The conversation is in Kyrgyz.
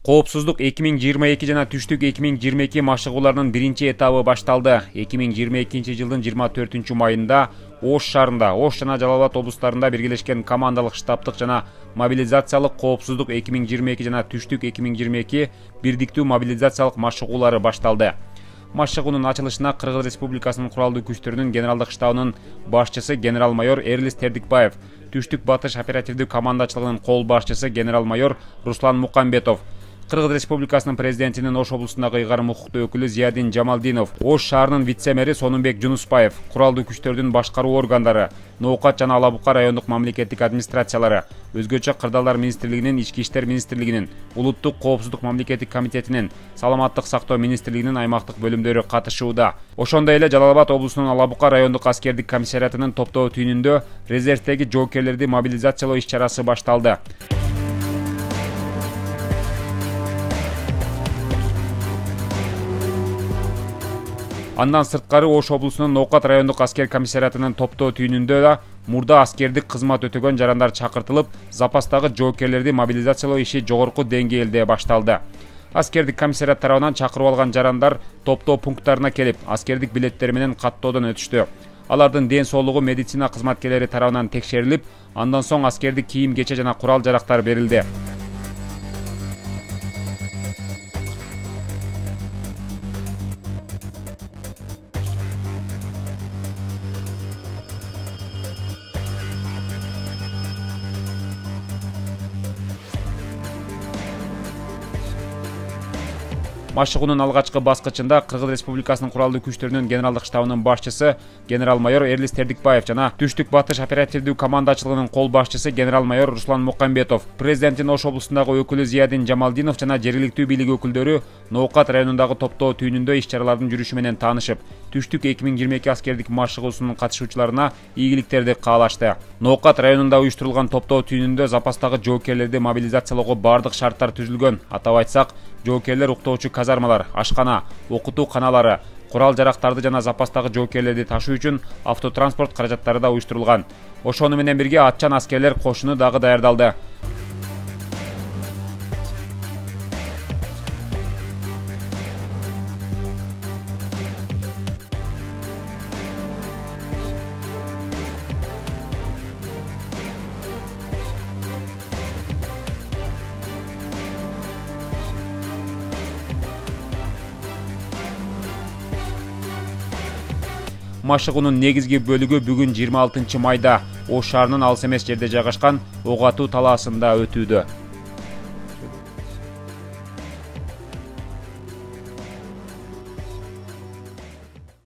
Коопсуздук 2022 жана түштүк 2022 машыгууларынын биринчи этабы башталды. 2022 жылдын 24 майында Ош шаарында, Ош жана Жалал Абад облустарында биргелешкен командалык штабтык жана мобилизациялык коопсуздук 2022 жана түштүк 2022 бирдиктүү мобилизациялык машыгуулары башталды. Машыгуунун ачылышына Кыргыз Республикасынын куралдуу күчтөрүнүн генералдык штабынын башчысы генерал-майор Эрлис Тердикбаев, түштүк батыш оперативдүү командачылыгынын кол башчысы генерал-майор Руслан Мукамбетов, Кыргыз Республикасынын президентинин Ош облусундагы ыйгарым укуктуу өкүлү Зиядин Жамалдинов, Ош шаарынын вице-мэри Сонунбек Жунуспаев, куралдуу күчтөрдүн башкаруу органдары, Ноокат жана Ала Бука райондук мамлекеттик администрациялары, өзгөчө Кырдаалдар министрлигинин, Ички иштер министрлигинин, Улуттук коопсуздук мамлекеттик комитетинин, Саламаттык сактоо министрлигинин аймактык бөлүмдөрү катышууда. Ошондой эле Жалал Абад облусунун Ала Бука райондук аскердик комиссариатынын топтоо түйүнүндө резервдеги жоокерлерди мобилизациялоо иш-чарасы башталды. Андан сырткары Ош облусунун Ноокат райондук аскер комиссариатынын топтоо түйүнүндө да мурда аскердик кызмат өтөгөн жарандар чакыртылып, запастагы жоокерлерди мобилизациялоо иши жогорку деңгээлде башталды. Аскердик комиссариат тарабынан чакырып алган жарандар топтоо пункттарына келип, аскердик билеттери менен каттоодон өтүштү. Алардын ден соолугу медицина кызматкерлери тарабынан текшерилип, андан соң аскердик кийим кече жана курал жарактар берилди. Машыгуунун алгачкы баскычында Кыргыз Республикасынын куралдуу күчтөрүнүн генералдык штабынын башчысы генерал-майор Эрлис Тердикбаев жана түштүк батыш оперативдүү командачылыгынын кол башчысы генерал-майор Руслан Мукамбетов, президенттин Ош облусундагы өкүлү Зиядин Жамалдинов жана жергиликтүү бийлик өкүлдөрү Ноокат районундагы топтоо түйүнүндө иш-чаралардын жүрүшү менен таанышып, түштүк 2022 аскердик машыгуусунун катышуучуларына ийгиликтерди каалашты. Ноокат районунда уюштурулган топтоо түйүнүндө запастагы жоокерлерди мобилизациялоого бардык шарттар түзүлгөн. Атап айтсак, жоокерлер уктоочу казармалар, ашкана, окутуу каналары, курал жарактарды жана запастагы жоокерлерди ташуу үчүн автотранспорт каражаттары да уюштурулган. Ошону менен бирге атчан аскерлер кошуну дагы даярдалды. Машыгуунун негизги бөлүгү бүгүн 26 майда Ош шаарынын алыс эмес жерде жайгашкан Ок Атуу талаасында өтүүдө.